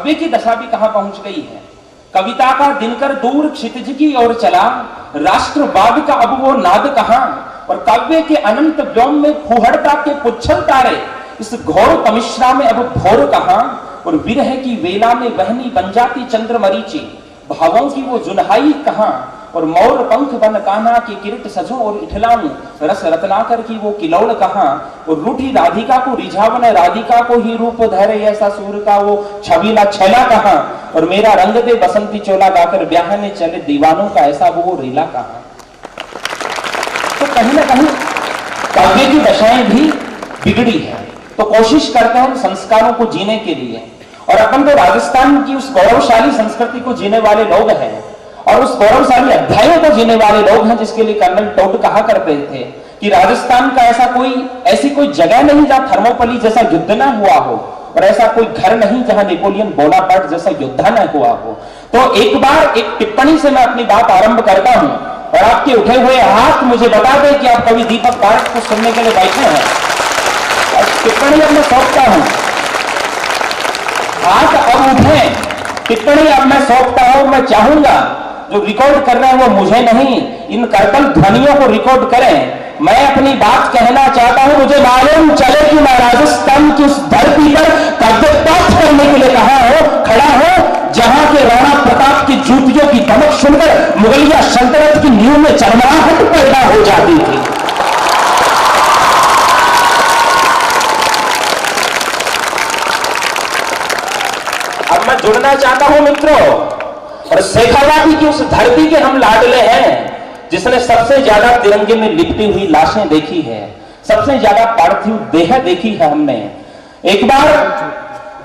काव्य की दशा भी कहां पहुंच गई है। कविता का दिनकर दूर क्षितिज की ओर चला, राष्ट्रवाद का अब वो नाद कहां, और काव्य के अनंत व्योम में फुहड़ता के पुच्छल तारे, इस घोर तमिश्रा में अब भोर कहां, और विरह की वेला में वहनी बन जाती चंद्र मरीची, भावों की वो जुनहाई कहां, और मोर पंख बन कान्हा की किरट सजो और इठलाऊं, रस रत्नाकर की वो किलौड़ कहां, और रूठी राधिका को रिझावन राधिका को ही रूप धरे ऐसा सूर का वो छबीला छेला कहां, और मेरा रंग दे बसंती चोला गाकर ब्याहने चले दीवानों का ऐसा वो रीला कहां। तो कहीं ना कहीं काव्य की दशाएं भी बिगड़ी है। तो कोशिश करते हैं उन संस्कारों को जीने के लिए, और अपन तो राजस्थान की उस गौरवशाली संस्कृति को जीने वाले लोग हैं, और उस गौरवशाली अध्यायों को जीने वाले लोग हैं, जिसके लिए कर्नल टोड कहा करते थे कि राजस्थान का ऐसी कोई जगह नहीं जहां थर्मोपली जैसा युद्ध ना हुआ हो, और ऐसा कोई घर नहीं जहां नेपोलियन बोनापार्ट जैसा योद्धा न हुआ हो। तो एक बार एक टिप्पणी से मैं अपनी बात आरंभ करता हूं, और आपके उठे हुए हाथ मुझे बता दें कि आप कवि दीपक पारेख को सुनने के लिए बैठे हैं। और टिप्पणी अब मैं सौंपता हूं, हाथ अब उठे, टिप्पणी अब मैं सौंपता हूं। मैं चाहूंगा जो रिकॉर्ड कर रहे हैं वो मुझे नहीं, इन करतल ध्वनियों को रिकॉर्ड करें। मैं अपनी बात कहना चाहता हूं, मुझे मालूम चले कि मैं राजस्थान की उस धरती पर कब्जपात करने के लिए खड़ा हो, जहां के राणा प्रताप की जूतियों की धमक सुनकर मुगलिया सल्तनत की नींव में चरमराहट पैदा हो जाती थी। अब मैं जुड़ना चाहता हूं मित्रों, और शेखावाटी की उस धरती के हम लाडले हैं, जिसने सबसे ज्यादा तिरंगे में लिपटी हुई लाशें देखी है, सबसे ज्यादा पार्थिव देह देखी है हमने। एक बार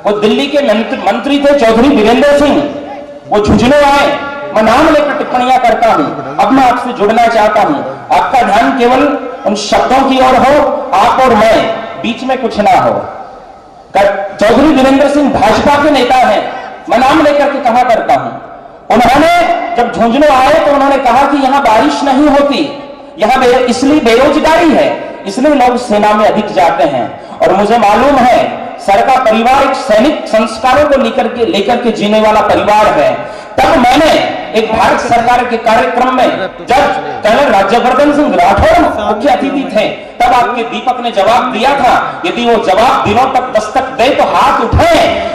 वो दिल्ली के मंत्री थे चौधरी वीरेंद्र सिंह, वो झुंझुनू आए, मैं नाम लेकर टिप्पणियां करता हूं। अब मैं आपसे जुड़ना चाहता हूं, आपका ध्यान केवल उन शब्दों की ओर हो, आप और मैं, बीच में कुछ ना हो। चौधरी वीरेंद्र सिंह भाजपा के नेता हैं, मैं नाम लेकर के कहा करता हूं। उन्होंने जब झुंझुनू आए तो उन्होंने कहा कि यहां बारिश नहीं होती, यहां इसलिए बेरोजगारी है, इसलिए लोग सेना में अधिक जाते हैं। और मुझे मालूम है सर का परिवार एक सैनिक संस्कारों को लेकर के जीने वाला परिवार है। तब मैंने एक भारत सरकार के कार्यक्रम में, जब कर्नल राज्यवर्धन सिंह राठौर मुख्य अतिथि थे, तब आपके दीपक ने जवाब दिया था, यदि वो जवाब दिनों तक दस्तक दे तो हाथ उठे।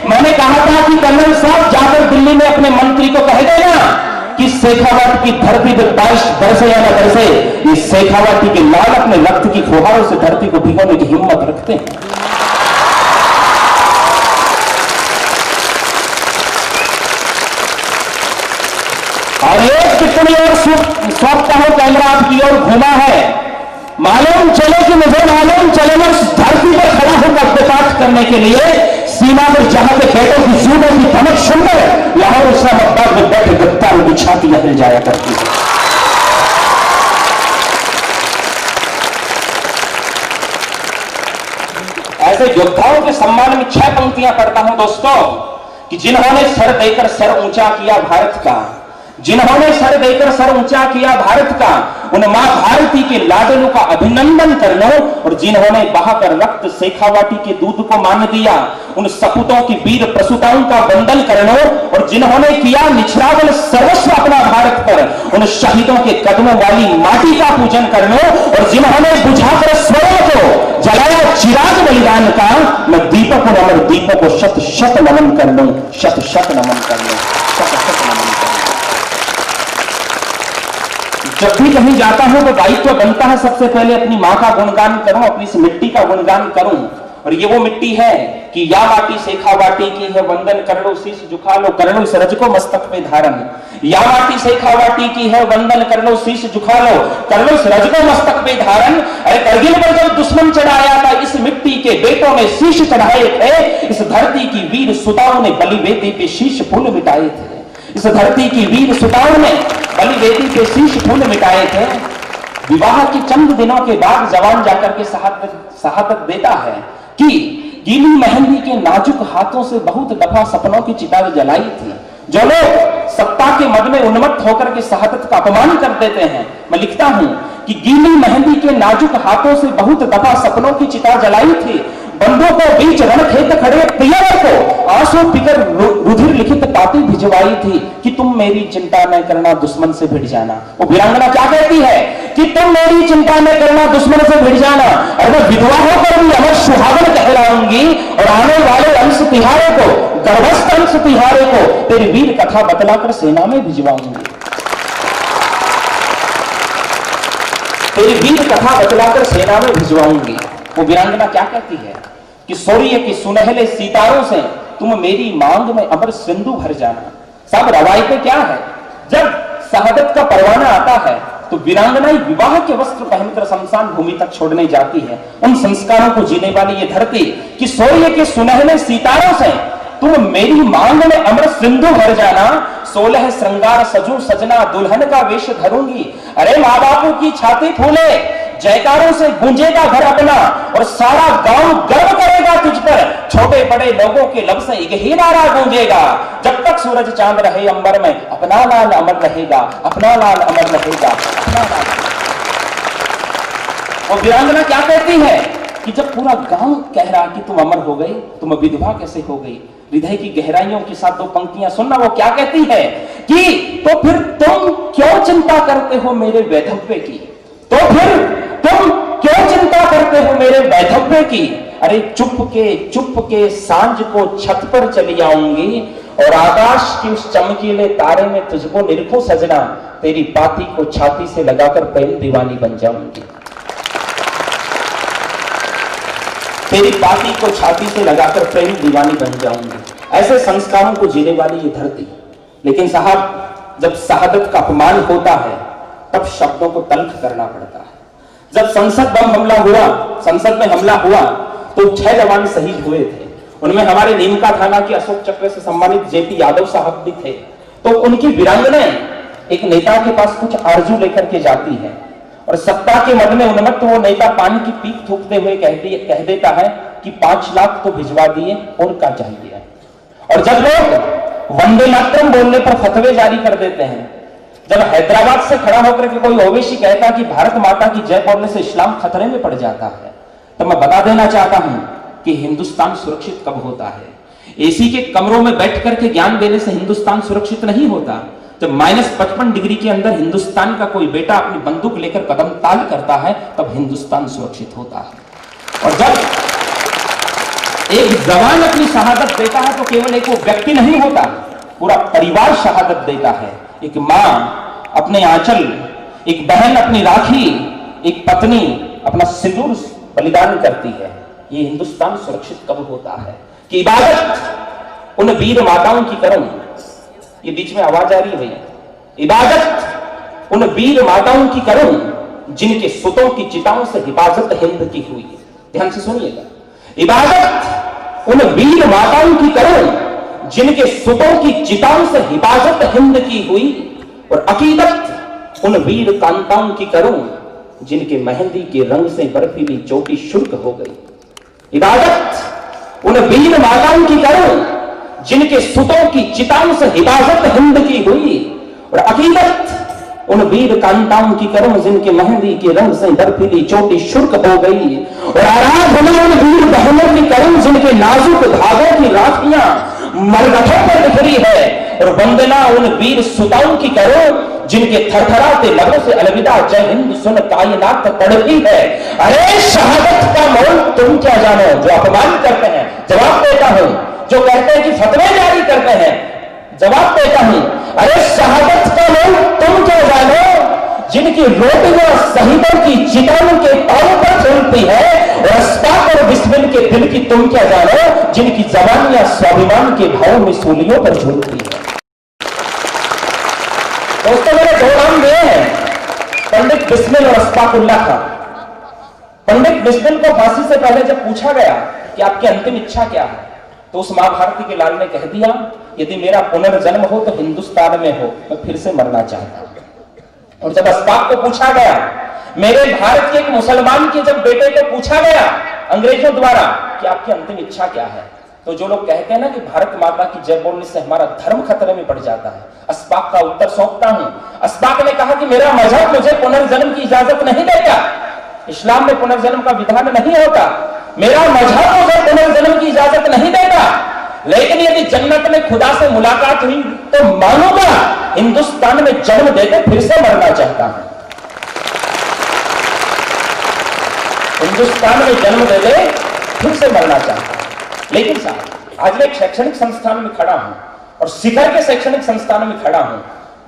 मैंने कहा था कि कर्नल साहब जाकर दिल्ली में अपने मंत्री को कह देना कि शेखावाटी की धरती पर बारिश बरसे या न बरसे, इस शेखावाटी के लाल अपने रक्त की फुहारों से धरती को भिगोने की हिम्मत रखते हैं। और एक टिप्पणी और सौंपता हूं, कैमरा आपकी ओर घूमा है। मालूम चले कि मुझे मालूम चले, मैं उस धरती पर खड़ा होकर कब्जपात करने के लिए सीमा पर जहां पे खेतों की सूबों की धमक सुनकर लाहौर इस्लामाबाद में बैठे गद्दारों की छातियां हिल जाया करती है। ऐसे योद्धाओं के सम्मान में 6 पंक्तियां पढ़ता हूं दोस्तों, कि जिन्होंने सर देकर सर ऊंचा किया भारत का, जिन्होंने सर देकर सर ऊंचा किया भारत का, उन मां भारती के लाडलों का अभिनंदन कर लो। और जिन्होंने बहाकर रक्त शेखावाटी के दूध को मान दिया, उन सपूतों की वीर प्रसूताओं का वंदन कर लो। और जिन्होंने किया निछरावल सर्वस्व अपना भारत पर, उन शहीदों के कदमों वाली माटी का पूजन कर लो। और जिन्होंने बुझाकर स्वरों को जलाया चिराग बलिदान का, मैं दीपक और अमर दीपक को शत शत नमन कर लूं, शत शत नमन कर लूं, शत शत नमन कर लूं। जब भी कहीं जाता हूं तो दायित्व बनता है सबसे पहले अपनी मां का गुणगान करूं, अपनी इस मिट्टी का गुणगान करूं। और ये वो मिट्टी है कि या माटी शेखावाटी की है, वंदन कर लो शीश झुका लो, कर लो इस रज को मस्तक पे धारण। या माटी शेखावाटी की है, वंदन कर लो शीश झुका लो, कर लो इस रज को मस्तक पे धारण। अरे करगिल पर जब दुश्मन चढ़ाया था, इस मिट्टी के बेटों ने शीश चढ़ाए थे। इस धरती की वीर सुताओं ने बलि वेदी पे शीश फूल मिटाए थे। इस धरती की वीर सुताओं ने बलि वेदी पे शीश फूल मिटाए थे। विवाह के चंद दिनों के बाद जवान जाकर के शहादत देता है कि गीली मेहंदी के नाजुक हाथों से बहुत दफा सपनों की चिता जलाई थी। जो लोग सत्ता के मद में उन्मत्त होकर के शहादत का अपमान कर देते हैं, मैं लिखता हूं कि गीली मेहंदी के नाजुक हाथों से बहुत दफा सपनों की चिता जलाई थी। बंदूकों बीच रणखेत खड़े पियर को आंसू पिकर रुधिर लिखित पाती भिजवाई थी कि तुम मेरी चिंता न करना, दुश्मन से भिड़ जाना। वो वीरांगना क्या कहती है कि तुम मेरी चिंता न करना, दुश्मन से भिड़ जाना, और मैं विधवा होकर भी अमर सुहागन कहलाऊंगी, और आने वाले अंश तिहारे को, गर्भस्थ अंश तिहारे को तेरी वीर कथा बतलाकर सेना में भिजवाऊंगी, तेरी वीर कथा बतलाकर सेना में भिजवाऊंगी। वो वीरांगना क्या कहती है कि सूर्य के सुनहले सितारों से तुम मेरी मांग में अमर सिंधु भर जाना। सब रवायतें क्या है, जब शहादत का परवाना आता है तो वीरांगना विवाह के वस्त्र पहनकर शमशान भूमि तक छोड़ने जाती है। उन संस्कारों को जीने वाली ये धरती कि सूर्य के सुनहले सितारों से तुम मेरी मांग में अमर सिंधु भर जाना, 16 श्रृंगार सजू सजना दुल्हन का वेश धरूंगी। अरे माँ बापू की छाती फूले, जयकारों से गूंजेगा घर अपना, और सारा गांव गर्व करेगा तुझ पर, छोटे बड़े लोगों के लब से एक ही नारा गूंजेगा, जब तक सूरज चांद रहे अंबर में अपना लाल अमर रहेगा, अपना लाल अमर रहेगा, अपना लाल। और वीरांगना क्या कहती है कि जब पूरा गांव कह रहा कि तुम अमर हो गई, तुम विधवा कैसे हो गई, हृदय की गहराइयों के साथ दो पंक्तियां सुनना। वो क्या कहती है कि तो फिर तुम क्यों चिंता करते हो मेरे वैधव्य की, तो फिर तुम क्यों चिंता करते हो मेरे वैधव्य की। अरे चुप के सांझ को छत पर चली आऊंगी, और आकाश की उस चमकीले तारे में तुझको निरखूं सजना, तेरी पाती को छाती से लगाकर पहली दीवानी बन जाऊंगी, तेरी पाती को छाती से लगाकर प्रेम दीवानी बन जाऊंगी। ऐसे संस्कारों को जीने वाली ये धरती। लेकिन साहब, जब शहादत का अपमान होता है तब शब्दों को तल्ख करना पड़ता है। जब संसद बम हमला हुआ, संसद में हमला हुआ तो 6 जवान शहीद हुए थे। उनमें हमारे नीमका थाना के अशोक चक्र से सम्मानित जेपी यादव साहब भी थे। तो उनकी वीरांगनाएं एक नेता के पास कुछ आरजू लेकर के जाती है, और सत्ता के मद में उन्मत्त वो नेता पानी की पीक थूकते हुए कह देता है कि 5 लाख तो भिजवा दिए, और क्या चाहिए। और जब लोग वंदे मातरम बोलने पर फतवे जारी कर देते हैं, जब हैदराबाद से खड़ा होकर के कोई ओवैसी कहता कि भारत माता की जय बोलने से इस्लाम खतरे में पड़ जाता है, तो मैं बता देना चाहता हूं कि हिंदुस्तान सुरक्षित कब होता है। एसी के कमरों में बैठ करके ज्ञान देने से हिंदुस्तान सुरक्षित नहीं होता। जब -55 डिग्री के अंदर हिंदुस्तान का कोई बेटा अपनी बंदूक लेकर कदम ताल करता है, तब हिंदुस्तान सुरक्षित होता है। और जब एक जवान अपनी शहादत देता है तो केवल एक वो व्यक्ति नहीं होता, पूरा परिवार शहादत देता है। एक मां अपने आंचल, एक बहन अपनी राखी, एक पत्नी अपना सिंदूर बलिदान करती है। ये हिंदुस्तान सुरक्षित कब होता है कि इबादत उन वीर माताओं की करूं। ये बीच में आवाज आ रही है भैया, इबादत उन वीर माताओं की करूं जिनके सुतों की चिताओं से हिफाजत हिंद की हुई। ध्यान से सुनिएगा, इबादत उन वीर माताओं की करूं जिनके सुतों की चिताओं से हिफाजत हिंद की हुई, और अकीदत उन वीर कांताओं की करूं जिनके मेहंदी के रंग से बर्फीली चोटी शुष्क हो गई। इबादत उन वीर माताओं की करूं जिनके सुतों की चिताओं से हिफाजत हिंद की हुई, और अकीदत उन वीर कांताओं की करूं जिनके मेहंदी के रंग से बर्फीली चोटी शुष्क हो गई, और आराधना उन वीर बहनों की करूं जिनके नाजुक धागों की राखियां मरगठों पर बिखरी है, और वंदना उन वीर सुताओं की करो जिनके थरथराते लबों से अलविदा जय हिंद सुन कायनात तड़पी है। अरे शहादत का मोल तुम क्या जानो, जो अपमान करते हैं जवाब देता हूं, जो कहते हैं कि फतवे जारी करते हैं जवाब देता हूं। अरे शहादत का मोल तुम क्या जानो, जिनकी रोटियां शहीदों की चिताओं के पांव पर झूलती है, और अस्ताक और बिस्मिल के दिल की तुम क्या जानो, जिनकी जवानियां स्वाभिमान के भाव में सूलियों पर झूलती है। दोस्तों, मेरे 2 नाम दिए हैं, पंडित बिस्मिल और अस्ताकुल्लाह खां। पंडित बिस्मिल को फांसी से पहले जब पूछा गया कि आपकी अंतिम इच्छा क्या है, तो उस मां भारती के लाल ने कह दिया, यदि मेरा पुनर्जन्म हो तो हिंदुस्तान में हो, मैं फिर से मरना चाहता हूं। और जब अस्ताक को पूछा गया, मेरे भारत के एक मुसलमान के जब बेटे को पूछा गया अंग्रेजों द्वारा कि आपकी अंतिम इच्छा क्या है, तो जो लोग कहते हैं ना कि भारत माता की जय बोलने से हमारा धर्म खतरे में पड़ जाता है, अस्ताक का उत्तर सौंपता हूं। अस्ताक ने कहा कि मेरा मजहब मुझे पुनर्जन्म की इजाजत नहीं देता, इस्लाम में पुनर्जन्म का विधान नहीं होता। मेरा मजहब मुझे पुनर्जन्म की इजाजत नहीं देता। लेकिन यदि जन्नत में खुदा से मुलाकात हुई तो मानूंगा, हिंदुस्तान में जन्म देकर फिर से मरना चाहता हूं। हिंदुस्तान में जन्म दे दे फिर से मरना चाहता हूं। लेकिन साहब, आज मैं एक शैक्षणिक संस्थान में खड़ा हूं और शिखर के शैक्षणिक संस्थान में खड़ा हूं।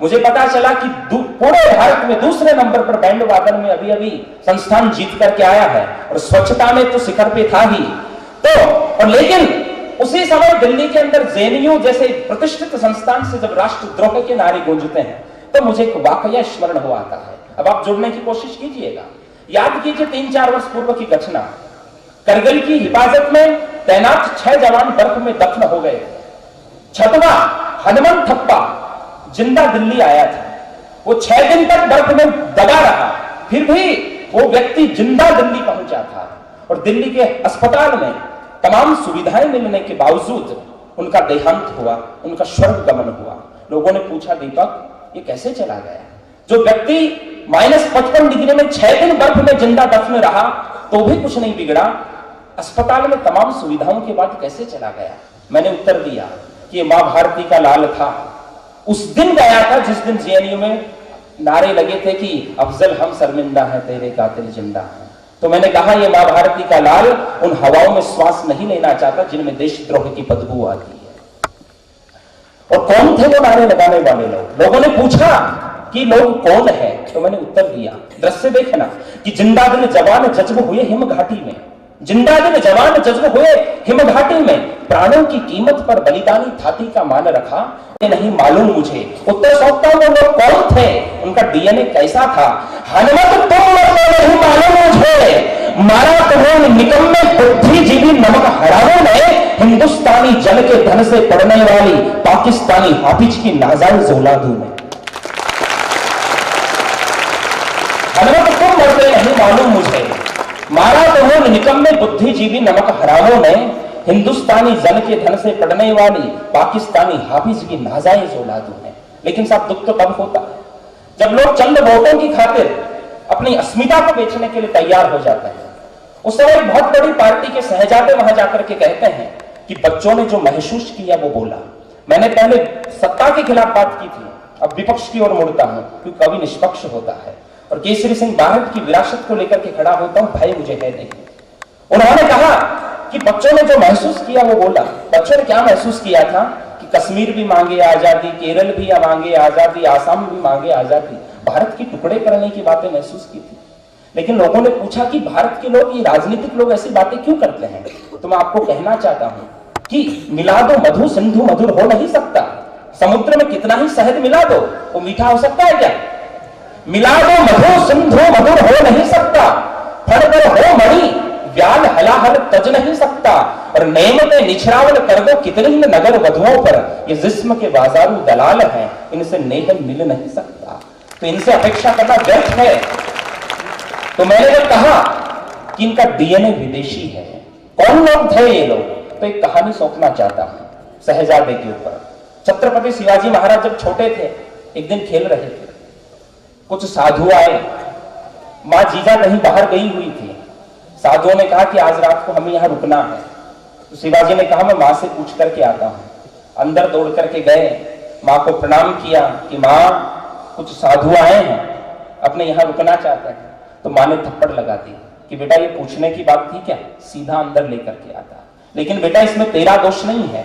मुझे पता चला कि पूरे भारत में दूसरे नंबर पर बैंड वादन में अभी अभी संस्थान जीत करके आया है और स्वच्छता में तो शिखर पे था ही। तो और लेकिन उसी समय दिल्ली के अंदर जेएनयू जैसे प्रतिष्ठित संस्थान से जब राष्ट्रद्रोह के नारे गूंजते हैं तो मुझे एक वाकया स्मरण हो आता है। अब आप जुड़ने की कोशिश कीजिएगा। याद कीजिए 3-4 वर्ष पूर्व की घटना। करगिल की हिफाजत में तैनात 6 जवान बर्फ में दफन हो गए। छठवां हनुमंत थप्पा जिंदा दिल्ली आया था। वो 6 दिन तक बर्फ में दबा रहा, फिर भी वो व्यक्ति जिंदा दिल्ली पहुंचा था। और दिल्ली के अस्पताल में तमाम सुविधाएं मिलने के बावजूद उनका देहांत हुआ, उनका स्वर्ग गमन हुआ। लोगों ने पूछा, दीपक ये कैसे चला गया? जो व्यक्ति -55 डिग्री में 6 दिन बर्फ में जिंदा दफन रहा तो भी कुछ नहीं बिगड़ा, अस्पताल में तमाम सुविधाओं के बाद कैसे चला गया? मैंने उत्तर दिया कि मां भारती का लाल था। उस दिन गया था जिस दिन जेएनयू में नारे लगे थे कि अफजल हम शर्मिंदा है, तेरे कातिल जिंदा है। तो मैंने कहा ये मां भारती का लाल उन हवाओं में श्वास नहीं लेना चाहता जिनमें देशद्रोह की बदबू आती है। और कौन थे वो नारे लगाने वाले लोग? लोगों ने पूछा कि लोग कौन है, तो मैंने उत्तर दिया। दृश्य देखना कि जिंदा दिल जवान जज्ब हुए हिम घाटी में, जिंदा दिल जवान जज्ब हुए हिम घाटी में, प्राणों की कीमत पर बलिदानी छाती का मान रखा। ये नहीं मालूम मुझे, उत्तर सौंपता हूं वो लोग कौन थे, उनका डीएनए कैसा था। हनुमत तुम नहीं मालूम मुझे, मारा तुम्हें निकम्मे बुद्धिजीवी नमक हरामों ने, हिंदुस्तानी जल के धन से पड़ने वाली पाकिस्तानी हाफिज की नाजायज औलादों ने। हनुमत तुम नहीं मालूम मुझे, मारा तुम्हें निकम्मे बुद्धिजीवी नमक हरामों ने, हिंदुस्तानी जल के धन से पड़ने वाली पाकिस्तानी हाफिज की नाजायज औलादों ने। लेकिन साहब दुख तो तब होता है जब लोग चंद वोटों की खातिर अपनी अस्मिता को बेचने के लिए तैयार हो जाते हैं। उस समय एक बहुत बड़ी पार्टी के शहजादे वहां जाकर के कहते हैं कि बच्चों ने जो महसूस किया वो बोला। मैंने पहले सत्ता के खिलाफ बात की थी, अब विपक्ष की ओर मुड़ता हूं क्योंकि कवि निष्पक्ष होता है और केसरी सिंह भारत की विरासत को लेकर के खड़ा होता हूं, भय मुझे है नहीं। उन्होंने कहा कि बच्चों ने जो महसूस किया वो बोला। बच्चों ने क्या महसूस किया था कि कश्मीर भी मांगे आजादी, केरल भी मांगे आजादी, आसाम भी मांगे आजादी, भारत की टुकड़े करने की बातें महसूस की थी। लेकिन लोगों ने पूछा कि भारत के लोग, ये राजनीतिक लोग ऐसी बातें क्यों करते हैं? तो मैं आपको कहना चाहता हूं कि मिला दो मधु सिंधु मधुर हो नहीं सकता। समुद्र में कितना ही शहद मिला दो वो मीठा हो सकता है क्या? मिला दो मधु सिंधु मधुर हो नहीं सकता, फल पर हो मणि व्याल हलाहल तज नहीं सकता, और नेमते निछरावल कर दो कितनी ही नगर वधुओं पर, ये जिस्म के बाजारू दलाल हैं, इनसे नेह मिल नहीं सकता। तो इनसे अपेक्षा करना व्यर्थ है। तो मैंने जब कहा कि इनका डीएनए विदेशी है, कौन लोग थे ये लोग, तो एक कहानी सौंपना चाहता हूं शहजादे के ऊपर। छत्रपति शिवाजी महाराज जब छोटे थे एक दिन खेल रहे थे, कुछ साधु आए। मां जीजा कहीं बाहर गई हुई थी। साधुओं ने कहा कि आज रात को हमें यहां रुकना है। तो शिवाजी ने कहा मैं मां से पूछ करके आता हूं। अंदर दौड़ करके गए, मां को प्रणाम किया कि मां कुछ साधु आए हैं, अपने यहां रुकना चाहते हैं। तो मां ने थप्पड़ लगा दी कि बेटा ये पूछने की बात थी क्या, सीधा अंदर लेकर के आता। लेकिन बेटा इसमें तेरा दोष नहीं है।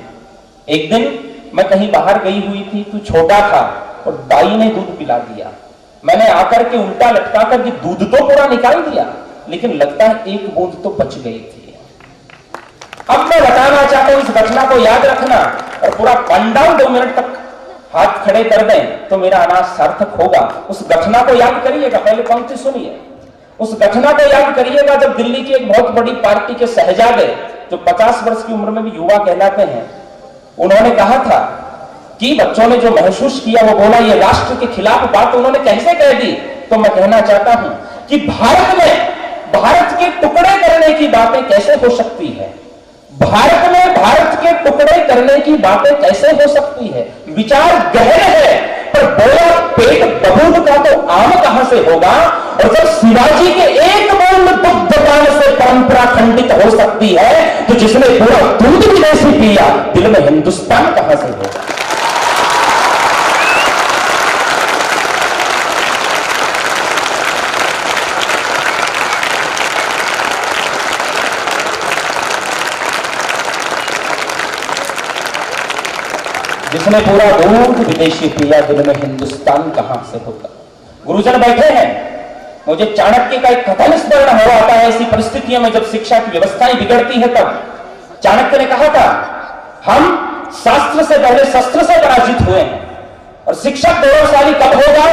एक दिन मैं कहीं बाहर गई हुई थी, तू छोटा था और दाई ने दूध पिला दिया। मैंने आकर के उल्टा लटका कर दूध तो पूरा निकाल दिया, लेकिन लगता है एक बूंद तो बच गई थी। अब मैं बताना चाहता हूं इस घटना को याद रखना और पूरा पंडाल 2 मिनट तक हाथ खड़े कर दें तो मेरा अनाज सार्थक होगा। उस घटना को याद करिएगा, पहले पंक्ति सुनिए। उस घटना को याद करिएगा जब दिल्ली की एक बहुत बड़ी पार्टी के शहजादे जो 50 वर्ष की उम्र में भी युवा कहलाते हैं, उन्होंने कहा था कि बच्चों ने जो महसूस किया वो बोला। ये राष्ट्र के खिलाफ बात उन्होंने कैसे कह दी? तो मैं कहना चाहता हूं कि भारत में भारत के टुकड़े करने की बातें कैसे हो सकती है? भारत में भारत के टुकड़े करने की बातें कैसे हो सकती है? विचार गहरे है पर बोला पेट बबूल का तो आम कहां से होगा? और जब शिवाजी के एक बूंद जन्म से परंपरा खंडित हो सकती है, तो जिसने पूरा दूध विदेशी पिया, दिल में हिंदुस्तान कहां से होगा? जिसने पूरा दूध विदेशी पिया, दिल में हिंदुस्तान कहां से होगा? गुरुजन बैठे हैं, मुझे चाणक्य का एक कथन स्मरण हो आता है। ऐसी परिस्थितियों में जब शिक्षा की व्यवस्थाएं बिगड़ती है, तब चाणक्य ने कहा था, हम शास्त्र से पहले शस्त्र से पराजित हुए हैं, और शिक्षक गौरवशाली कब होगा?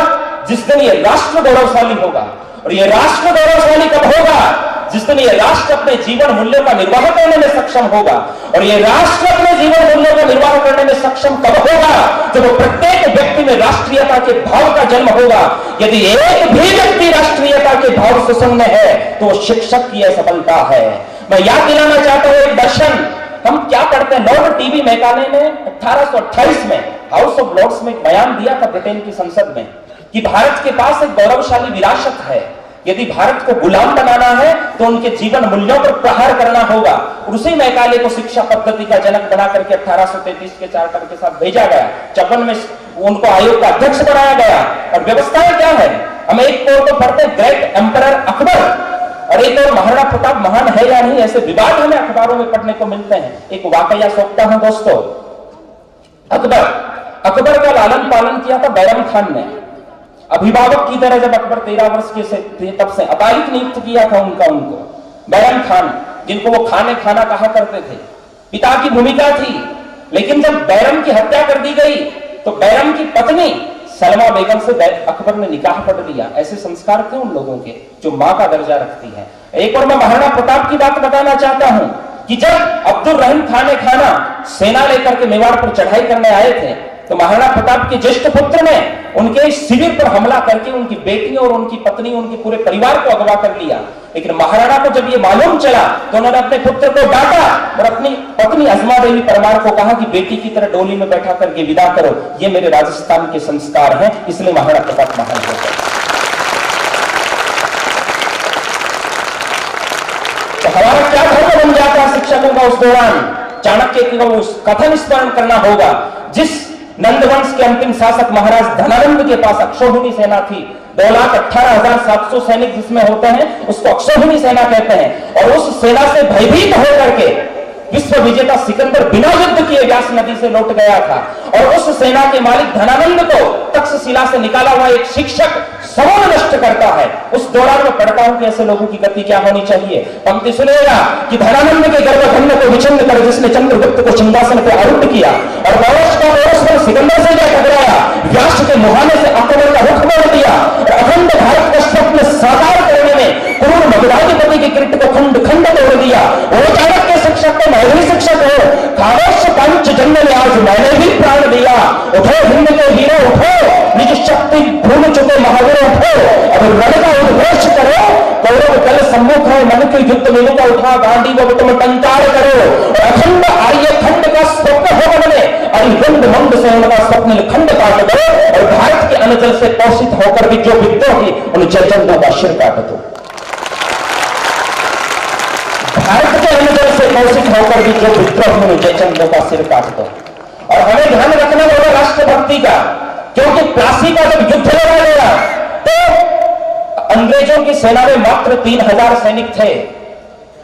जिस दिन ये राष्ट्र गौरवशाली होगा। और ये राष्ट्र गौरवशाली कब होगा? जिस दिन ये राष्ट्र अपने जीवन मूल्यों का निर्वाह करने में सक्षम होगा। और ये राष्ट्र अपने जीवन मूल्यों का निर्वाह करने में सक्षम कब होगा? जब प्रत्येक व्यक्ति में राष्ट्रीयता के भाव का जन्म होगा। यदि एक भी व्यक्ति राष्ट्रीयता के भाव से शून्य है, तो वो शिक्षक की असफलता है। मैं याद दिलाना चाहता हूं एक दर्शन, हम क्या पढ़ते हैं, लॉर्ड टीबी मैकाले ने 1828 में हाउस ऑफ लॉर्ड्स में एक बयान दिया था ब्रिटेन की संसद में, कि भारत के पास एक गौरवशाली विरासत है। यदि भारत को गुलाम बनाना है, तो उनके जीवन मूल्यों पर प्रहार करना होगा। और उसी मैकाले को शिक्षा पद्धति का जनक बना करके 1833 के चार्टर के साथ भेजा गया। 54 में उनको आयोग का अध्यक्ष बनाया गया। और व्यवस्थाएं क्या है, हम एक और तो पढ़ते हैं ग्रेट एम्परर अकबर, और एक और महाराणा प्रताप महान है या नहीं, ऐसे विवाद हमें अखबारों में पढ़ने को मिलते हैं। एक वाकया सौंपता हूं दोस्तों। अकबर का लालन पालन किया था बैरम खान ने। अभिभावक की तरह जब अकबर 13 वर्ष के थे, तब से अकालिक नियुक्त किया था उनको बैरम खान, जिनको वो खाना कहा करते थे। पिता की भूमिका थी। लेकिन जब बैरम की हत्या कर दी गई, तो बैरम की पत्नी सलमा बेगम से अकबर ने निकाह पढ़ लिया। ऐसे संस्कार थे उन लोगों के, जो मां का दर्जा रखती है। एक और मैं महाराणा प्रताप की बात बताना चाहता हूं, कि जब अब्दुल रहीम खाना सेना लेकर के मेवाड़ पर चढ़ाई करने आए थे, तो महाराणा प्रताप के ज्येष्ठ पुत्र ने उनके शिविर पर हमला करके उनकी बेटी और उनकी पत्नी, उनके पूरे परिवार को अगवा कर लिया। लेकिन महाराणा को जब ये मालूम चला, तो उन्होंने अपने पुत्र को डांटा और अपनी पत्नी अजमा देवी परमार को कहा कि बेटी की तरह डोली में बैठा करके विदा करो। ये मेरे राजस्थान के संस्कार हैं, इसलिए महाराणा प्रताप महान हो गए। तो हमारा क्या धर्म बन जाता है शिक्षकों का उस दौरान? चाणक्य को उस कथन स्मरण करना होगा, जिस नंदवंश के अंतिम शासक महाराज धनानंद के पास अक्षौहिणी सेना थी। 2,18,700 सैनिक जिसमें होते हैं, उसको अक्षौहिणी सेना कहते हैं। और उस सेना से भयभीत होकर के विश्व विजेता सिकंदर बिना युद्ध किए व्यास नदी से लौट गया था। और उस सेना के मालिक धनानंद को तक्षशिला से निकाला हुआ एक शिक्षक समूह नष्ट करता है। उस दौरान में पढ़ता हूं कि ऐसे लोगों की गति क्या होनी चाहिए। पंक्ति सुनेगा कि धनानंद के गर्भखंड को विचिन्न कर जिसने चंद्रगुप्त को सिंहासन पर आरूढ़ किया, और सिकंदर से जा टकराया, व्यास के मुहाने से अकबर का रुख मोड़ दिया, और अखंड भारत का स्वप्न साकार करने में क्रूर मगधाधिपति के किरीट को खंड खंड तोड़ दिया। वो चाणक्य शिक्षक को मैं भी शिक्षक हूं, खामोश पंच जन्म ने आज मैंने भी प्राण दिया। उठो हिंद के हीरो उठो, निज शक्ति भूल चुके महावीर उठो, अब रण का उद्घोष करो। कौरव कल सम्मुख है, मन के युद्ध मिलू का उठा, गांधी को तुम टंकार करो। अखंड आर्य खंड का स्वप्न हो बनने, अरिहिंद मंद से उनका स्वप्न खंड काट दो, और भारत के अनजल से पोषित होकर भी जो विद्रोह की उन जयचंदों का सिर काट दो। भारत के अनजल से पोषित होकर भी जो विद्रोह उन जयचंदों का सिर काट दो। और हमें ध्यान रखना होगा राष्ट्रभक्ति का, क्योंकि प्लासी का जब युद्ध लड़ा गया, तो अंग्रेजों की सेना में मात्र 3,000 सैनिक थे।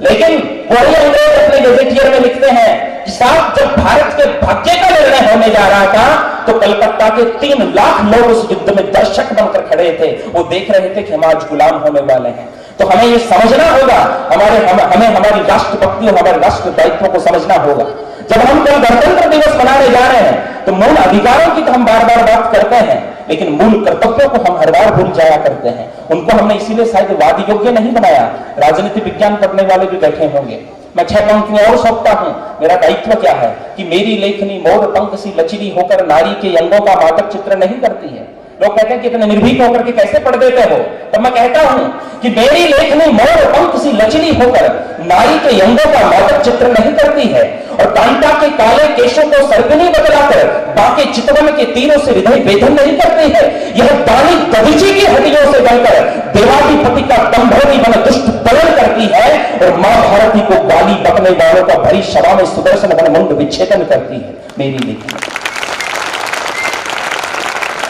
लेकिन वही अंग्रेज अपने गजेटियर में लिखते हैं कि साहब, जब भारत के भाग्य का निर्णय होने जा रहा था, तो कलकत्ता के 3 लाख लोग उस युद्ध में दर्शक बनकर खड़े थे। वो देख रहे थे कि हम आज गुलाम होने वाले हैं। तो हमें ये समझना होगा, हमें हमारी राष्ट्रभक्ति और हमारे राष्ट्र दायित्व को समझना होगा। जब हम कल गणतंत्र दिवस मनाने जा रहे हैं, तो मूल अधिकारों की तो हम बार बार बात करते हैं, लेकिन मूल कर्तव्यों को हम हर बार भूल जाया करते हैं। उनको हमने इसीलिए शायद वाद योग्य नहीं बनाया। राजनीति विज्ञान पढ़ने वाले भी बैठे होंगे। मैं 6 पंक्तियां और सौंपता हूं। मेरा दायित्व क्या है कि मेरी लेखनी मोर पंख सी लचीली होकर नारी के अंगों का मादक चित्र नहीं करती है। लोग कहते हैं कि इतने निर्भीक होकर के कैसे पढ़ देते हो, तो मैं कहता हूं कि मेरी लेखनी मोर पंख सी लचीली होकर नारी के अंगों का मादक चित्र नहीं करती है, और कांता के काले केशों को सर्पिनी बदलाकर बाकी चितवन के तीरों से हृदय वेदन नहीं करती है। यह दानी दधीची की हड्डियों से गलकर देवाधिपति का दंभोगी बन दुष्ट दलन करती है। और मां भारती को गाली बकने वालों का भरी सभा में सुदर्शन मुंड विच्छेदन करती है मेरी लेखनी।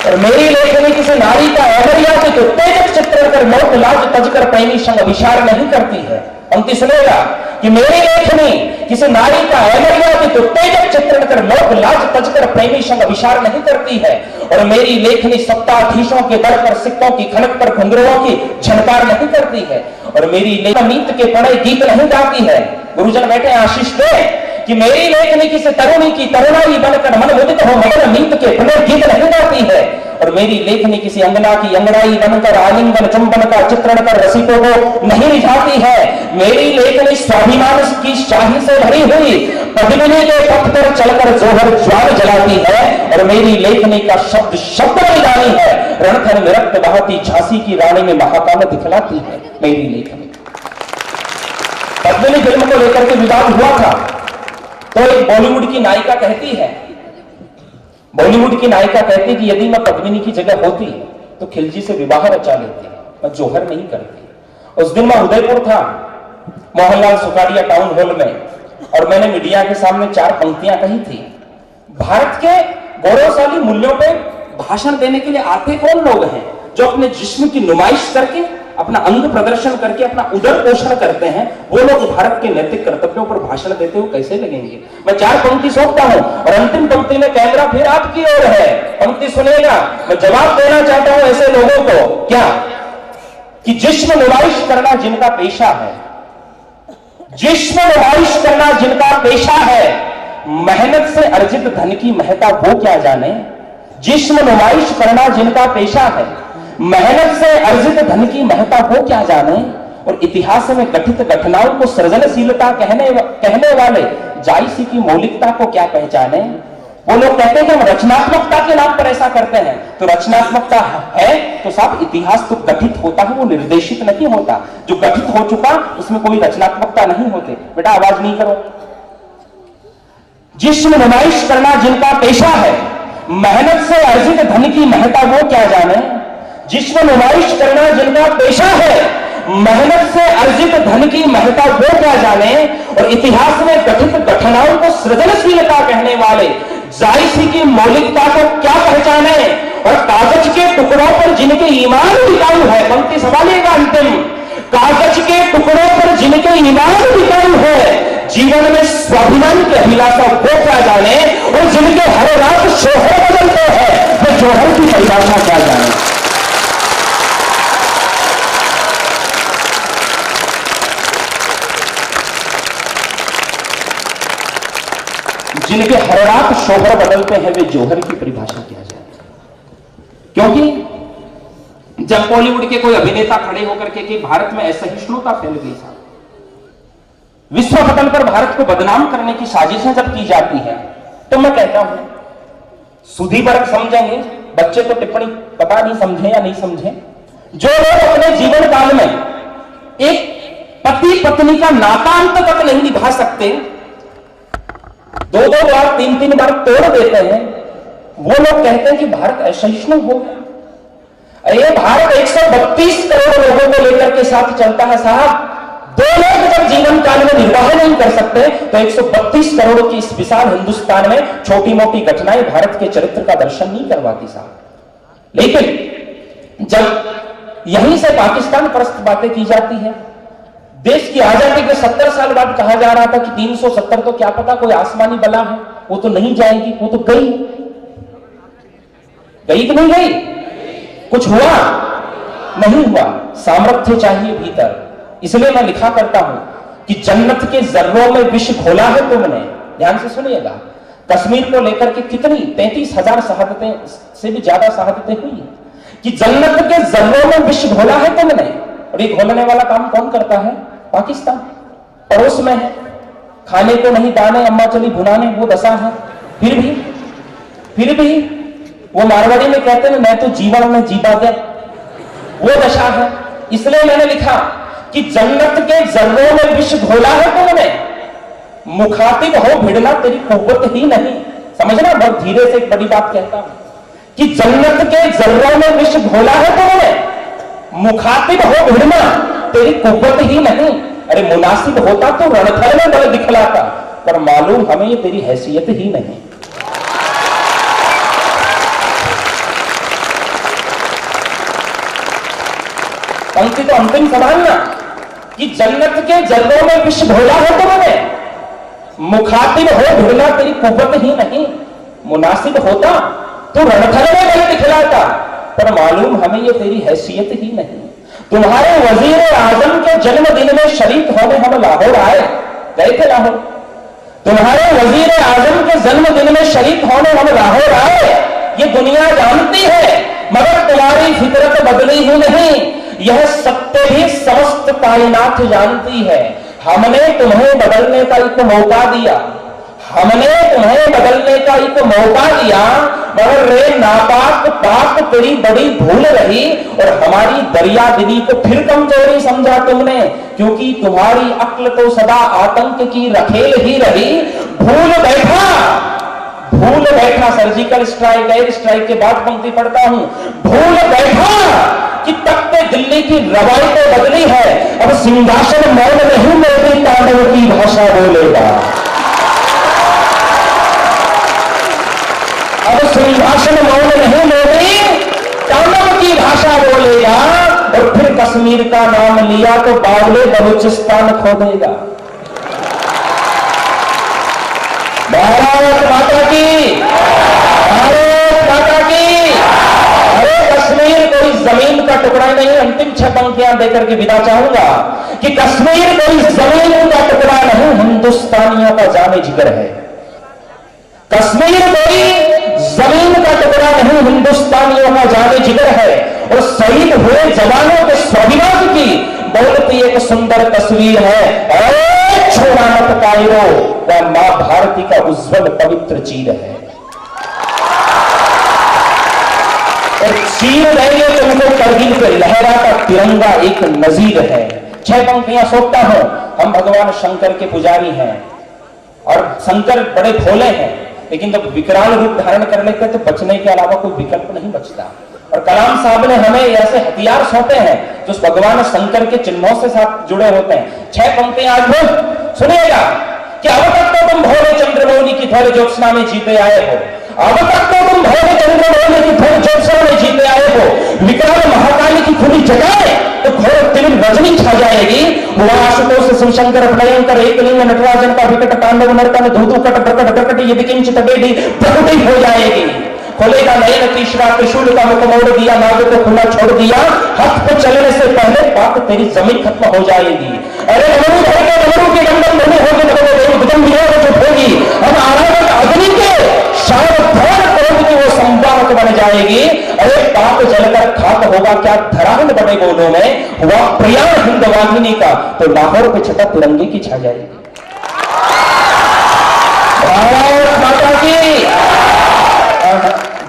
और मेरी लेखनी किसी नारी का अमर्याद के उत्तेजक चित्रण कर मौत लाज तजकर प्रेमी संग विचार नहीं करती है। पंक्ति सुनेगा कि मेरी लेखनी किसी नारी का अमर्याद उत्तेजक चित्रण कर मौत लाज तजकर प्रेमी संग विचार नहीं करती है। और मेरी लेखनी सप्ताधीशों के दर पर सिक्कों की खनक पर घुंघरुओं की झनकार नहीं करती है। और मेरी लेखनी मीत के प्रणय गीत नहीं गाती है। गुरुजन बैठे आशीष दे कि मेरी लेखनी किसी तरुणी की तरुणाई बनकर मन मुदित हो मगन मीत के प्रणय गीत नहीं गाती है। और मेरी लेखनी किसी अंगना की अंगड़ाई बनकर आलिंगन चुंबन का चित्रण कर रसिकों को नहीं रिझाती है। मेरी लेखनी स्वाभिमान की शाही से भरी हुई पद्मिनी के पथ पर चलकर जोहर ज्वाल जलाती है। और मेरी लेखनी का शब्द शब्द मैदानी है, रणथल में रक्त बहाती झांसी की रानी में महाकाव्य दिखलाती है मेरी लेखनी। पद्मिनी फिल्म को लेकर के विवाद हुआ था तो एक बॉलीवुड की नायिका कहती है, बॉलीवुड की नायिका कहती कि यदि मैं पद्मिनी की जगह होती तो खिलजी से विवाह रचा लेती, मैं जोहर नहीं करती। उस दिन मैं उदयपुर था, मोहनलाल सुखाड़िया टाउन हॉल में, और मैंने मीडिया के सामने 4 पंक्तियां कही थी। भारत के गौरवशाली मूल्यों पे भाषण देने के लिए आते कौन लोग हैं जो अपने जिस्म की नुमाइश करके, अपना अंग प्रदर्शन करके अपना उदर पोषण करते हैं, वो लोग भारत के नैतिक कर्तव्यों पर भाषण देते हुए कैसे लगेंगे। मैं 4 पंक्ति सौंपता हूं और अंतिम पंक्ति में कैमरा फिर आपकी ओर है, पंक्ति सुनेगा। मैं जवाब देना चाहता हूं ऐसे लोगों को, क्या कि जिस्म नुमाइश करना जिनका पेशा है, जिस्म नुमाइश करना जिनका पेशा है, मेहनत से अर्जित धन की महत्ता वो क्या जाने। जिस्म नुमाइश करना जिनका पेशा है, मेहनत से अर्जित धन की महत्ता वो क्या जाने। और इतिहास में गठित घटनाओं को सृजनशीलता कहने वाले जायसी की मौलिकता को क्या पहचाने। वो लोग कहते हैं कि हम रचनात्मकता के नाम पर ऐसा करते हैं, तो रचनात्मकता है तो साहब इतिहास तो गठित होता है, वो निर्देशित नहीं होता। जो गठित हो चुका उसमें कोई रचनात्मकता नहीं होती। बेटा आवाज नहीं करो। जिस्म नुमाइश करना जिनका पेशा है, मेहनत से अर्जित धन की महत्ता वो क्या जाने। जिस्म नुमाइश करना जिनका पेशा है, मेहनत से अर्जित धन की महत्ता वो क्या जाने। और इतिहास में गठित घटनाओं को सृजनशीलता कहने वाले जायसी की मौलिकता को क्या पहचाने। और कागज के टुकड़ों पर जिनके ईमान टिकाऊ है, पंक्ति संभालिएगा अंतिम, कागज के टुकड़ों पर जिनके ईमान टिकाऊ है, जीवन में स्वाभिमान की अभिलाषा वो क्या जाने। और जिनके हर रात शोहर बदलते हैं, वो जोहर की परिभाषा क्या जाने। जिनके हर रात शोहर बदलते हैं, वे जोहर की परिभाषा क्या जाने। क्योंकि जब बॉलीवुड के कोई अभिनेता खड़े होकर के कि भारत में असहिष्णुता फैल गई, विश्व पटल पर भारत को बदनाम करने की साजिशें जब की जाती है, तो मैं कहता हूं सुधी वर्ग समझेंगे, बच्चे तो टिप्पणी पता नहीं समझे या नहीं समझे। जो लोग अपने जीवन काल में एक पति पत्नी का नाता अंत तक नहीं निभा सकते, 2-2 बार 3-3 बार तोड़ देते हैं, वो लोग कहते हैं कि भारत असहिष्णु हो गया। अरे भारत 132 करोड़ लोगों को लेकर के साथ चलता है साहब। 2 लोग जब जीवन काल में निर्वाह नहीं कर सकते तो 132 करोड़ की इस विशाल हिंदुस्तान में छोटी मोटी घटनाएं भारत के चरित्र का दर्शन नहीं करवाती साहब। लेकिन जब यहीं से पाकिस्तान परस्त बातें की जाती है, देश की आजादी के 70 साल बाद कहा जा रहा था कि 370 तो क्या पता कोई आसमानी बला है, वो तो नहीं जाएगी, वो तो गई कि नहीं गई। कुछ हुआ नहीं हुआ, सामर्थ्य चाहिए भीतर। इसलिए मैं लिखा करता हूं कि जन्नत के जर्रों में विष घोला है तुमने। ध्यान से सुनिएगा, कश्मीर को लेकर के कितनी 33,000 शहादतें से भी ज्यादा शहादतें हुई कि जन्नत के जर्रों में विष घोला है तुमने। और ये घोलने वाला काम कौन करता है? पाकिस्तान पड़ोस में है, खाने को नहीं दाने अम्मा चली भुनाने, वो दशा है। फिर भी वो मारवाड़ी में कहते हैं मैं तो जीवन में जीता गया, वो दशा है। इसलिए मैंने लिखा कि जन्नत के जर्रों में विष घोला है तुमने, मुखातिब हो भिड़ना तेरी कुव्वत ही नहीं। समझना, बहुत धीरे से एक बड़ी बात कहता हूं कि जन्नत के जर्रों में विष घोला है तुमने, मुखातिब हो भिड़ना तेरी कुव्वत ही नहीं। अरे मुनासिब होता तो रणथल में बल दिखलाता, पर मालूम हमें ये तेरी हैसियत ही नहीं। पंक्ति तो अंतिम संभालना कि जन्नत के जर्रों में विष घोला हो तुमने, मुखातिब हो ढूंढना तेरी कुव्वत ही नहीं। मुनासिब होता तो रणथल में बल दिखलाता, पर मालूम हमें ये तेरी हैसियत ही नहीं। तुम्हारे वजीर आजम के जन्मदिन में शरीक होने हम लाहौर आए, गए थे लाहौर। तुम्हारे वजीर आजम के जन्मदिन में शरीक होने हम लाहौर आए, ये दुनिया जानती है, मगर तुम्हारी फितरत बदली ही नहीं, यह सत्य भी समस्त कायनात जानती है। हमने तुम्हें बदलने का एक मौका दिया, हमने तुम्हें बदलने का एक मौका दिया, मगर रे नापाक पाक तेरी बड़ी भूल रही और हमारी दरिया दिली को फिर कमजोरी समझा तुमने, क्योंकि तुम्हारी अक्ल तो सदा आतंक की रखेल ही रही। भूल बैठा सर्जिकल स्ट्राइक, एयर स्ट्राइक के बाद पंक्ति पढ़ता हूं, भूल बैठा कि तख्ते दिल्ली की रवायतें बदली है, अब सिंहासन मौन नहीं मोदी तांडव की भाषा बोलेगा, अब सिंहासन मौन नहीं मोदी तांडव की भाषा बोलेगा। और फिर कश्मीर का नाम लिया तो बावले बलूचिस्तान खो देगा। भारत माता की, भारत माता की। अरे कश्मीर कोई जमीन का टुकड़ा नहीं, अंतिम 6 पंक्तियां देकर के विदा चाहूंगा कि कश्मीर कोई जमीन का टुकड़ा नहीं, हिंदुस्तानियों का जाने जिगर है। कश्मीर कोई जमीन का टुकड़ा नहीं, हिंदुस्तानियों का जाने जिगर है। और शहीद हुए जवानों के स्वाभिमान की बोलती एक सुंदर तस्वीर है, छोड़ा मत कायरो, वह मां भारती का उज्जवल पवित्र चीर है। और चीर देंगे तुमको करगिल पे लहराता तिरंगा एक नजीर है। 6 पंक्तियां सोचता हूं, हम भगवान शंकर के पुजारी हैं और शंकर बड़े भोले हैं, लेकिन जब विकराल रूप धारण कर लेते हैं तो बचने के अलावा कोई विकल्प नहीं बचता। और कलाम साहब ने हमें ऐसे हथियार सौंपे हैं जो भगवान शंकर के चिन्हों से साथ जुड़े होते हैं। 6 पंक्तियां आज बोल सुनिएगा कि अब तक तो तुम भोले चंद्रमौली की थोड़े ज्योत्सना में जीते आए हो, अब तक तो तुम भोले चंद्रमौली की थोड़ी ज्योत्सना में जीते आए हो। विकराल महाकाली की खुली जगाए तो घोर तिमिर रजनी छा जाएगी। हुआ आशुतोष शिवशंकर भयंकर एक लिंग नटराजन का विकट तांडव नर्तन धूधू कट प्रकट प्रकट ये किंचित बेटी प्रकटी हो जाएगी। खोलेगा नयन तीसरा त्रिशूल का मुख मोड़ दिया, नाग को खुला छोड़ दिया, हाथ पे चलने से पहले बात तेरी जमीन खत्म हो जाएगी। अरे डमरू धर के डमरू की डंडन नहीं होगी, होगी हम आराधक अग्नि के सावधान करोगे कि वो संवाहक बन जाएगी। अरे पाप जलकर खाक होगा क्या धरान बने गोलों में, हुआ प्रयाण हिंदवाहिनी का तो लाहौर पे छटा तिरंगे की छा जाएगी। भारत माता की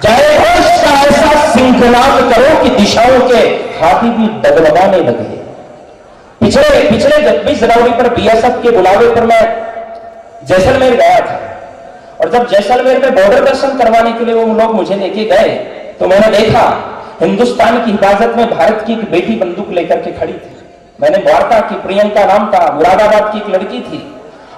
जय घोष का ऐसा सिंखनाद करो कि दिशाओं के हाथी भी डगमगाने लगे। पिछले 26 जनवरी पर बीएसएफ के बुलावे पर मैं जैसलमेर गया था, और जब जैसलमेर में बॉर्डर दर्शन करवाने के लिए वो लोग मुझे लेके गए तो मैंने देखा हिंदुस्तान की हिफाजत में भारत की एक बेटी बंदूक लेकर के खड़ी थी। मैंने वार्ता की, प्रियंका नाम था, मुरादाबाद की एक लड़की थी।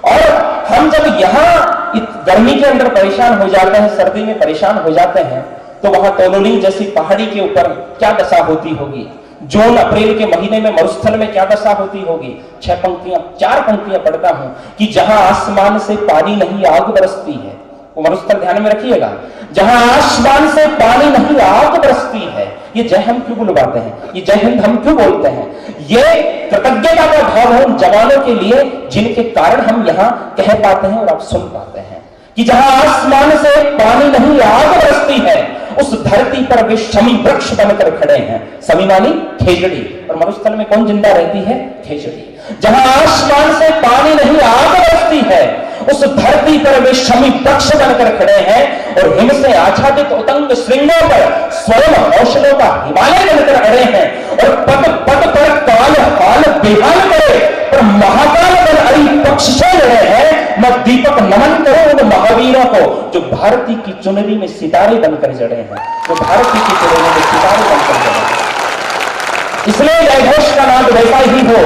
और हम जब यहाँ गर्मी के अंदर परेशान हो जाते हैं, सर्दी में परेशान हो जाते हैं, तो वहां तोलोलिंग जैसी पहाड़ी के ऊपर क्या दशा होती होगी, जून अप्रैल के महीने में मरुस्थल में क्या दशा होती होगी। 4 पंक्तियां पढ़ता हूं कि जहां आसमान से पानी नहीं आग बरसती है, वो मरुस्थल ध्यान में रखिएगा, जहां आसमान से पानी नहीं आग बरसती है। ये जय हम क्यों बुलवाते हैं, ये जय हिंद हम क्यों बोलते हैं? ये कृतज्ञता का भाव है उन जवानों के लिए जिनके कारण हम यहाँ कह पाते हैं और आप सुन पाते हैं कि जहां आसमान से पानी नहीं आग बरसती है, उस धरती पर वे शमी वृक्ष बनकर खड़े हैं। शमी मानी खेजड़ी, और मरुस्थल में कौन जिंदा रहती है? खेजड़ी। जहां आसमान से पानी नहीं आग बरसती है, उस धरती पर वे शमी वृक्ष बनकर खड़े हैं, और हिम से आच्छादित उतंग श्रृंगों पर स्वयं हौसलों का हिमालय बनकर अड़े हैं। और पद पद पर काल हाल बेहाल करे पर महाकाल बन अड़ी पक्ष से लड़े हैं। मैं दीपक नमन करूं उन महावीरों को जो भारती की चुनरी में सितारे बनकर जड़े हैं, जो भारती की चुनरी में सितारे बनकर जड़े हैं। इसलिए जयघोष का नाम वैसा ही हो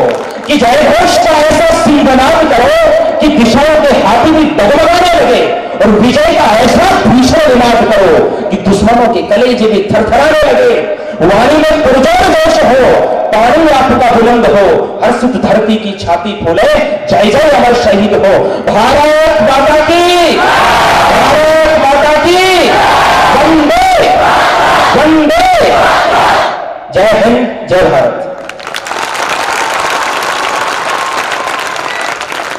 कि जय घोष का ऐसा सिंहनाद करो कि दिशाओं के हाथी भी डगमगाने लगे और विजय का ऐसा भीषण विनाद करो कि दुश्मनों के कलेजे भी थरथराने लगे। वाणी में पुरजोर दोष हो, पानी आपका बुलंद हो, हर्षित धरती की छाती फूले, जय जय अमर शहीद हो। भारत माता की, भारत माता की, वंदे वंदे, जय हिंद, जय भारत।